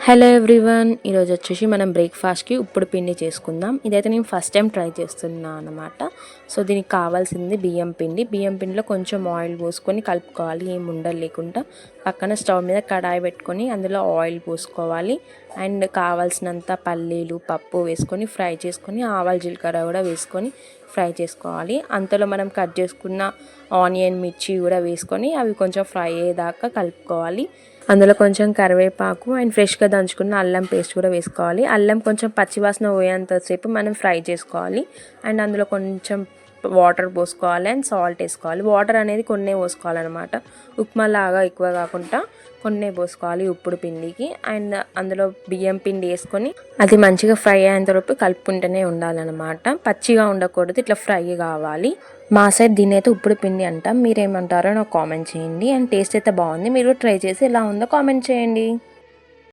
Hello everyone, ఈరోజు వచ్చేసి మనం బ్రేక్ఫాస్ట్కి ఉప్పుడు పిండి చేసుకుందాం. ఇదైతే నేను ఫస్ట్ టైం ట్రై చేస్తున్నాను అనమాట. సో దీనికి కావాల్సింది బియ్యం పిండిలో కొంచెం ఆయిల్ పోసుకొని కలుపుకోవాలి, ఏం ఉండలు లేకుండా. పక్కన స్టవ్ మీద కడాయి పెట్టుకొని అందులో ఆయిల్ పోసుకోవాలి. అండ్ కావాల్సినంత పల్లీలు, పప్పు వేసుకొని ఫ్రై చేసుకొని, ఆవాలు జీలకర్ర కూడా వేసుకొని ఫ్రై చేసుకోవాలి. అంతలో మనం కట్ చేసుకున్న ఆనియన్, మిర్చి కూడా వేసుకొని అవి కొంచెం ఫ్రై అయ్యేదాకా కలుపుకోవాలి. అందులో కొంచెం కరివేపాకు అండ్ ఫ్రెష్గా దంచుకున్న అల్లం పేస్ట్ కూడా వేసుకోవాలి. అల్లం కొంచెం పచ్చివాసన పోయేంతసేపు మనం ఫ్రై చేసుకోవాలి. అండ్ అందులో కొంచెం వాటర్ పోసుకోవాలి అండ్ సాల్ట్ వేసుకోవాలి. వాటర్ అనేది కొన్నే పోసుకోవాలన్నమాట, ఉప్మా లాగా ఎక్కువ కాకుండా కొన్నే పోసుకోవాలి ఉప్పుడు పిండికి. అండ్ అందులో బియ్యం పిండి వేసుకొని అది మంచిగా ఫ్రై అయ్యేంతవరకు కలుపుకుంటూనే ఉండాలన్నమాట. పచ్చిగా ఉండకూడదు, ఇట్లా ఫ్రై కావాలి. మా సైడ్ దీన్ని అయితే ఉప్పుడు పిండి అంటాం. మీరేమంటారో నాకు కామెంట్ చేయండి. అండ్ టేస్ట్ అయితే బాగుంది, మీరు ట్రై చేసి ఎలా ఉందో కామెంట్ చేయండి.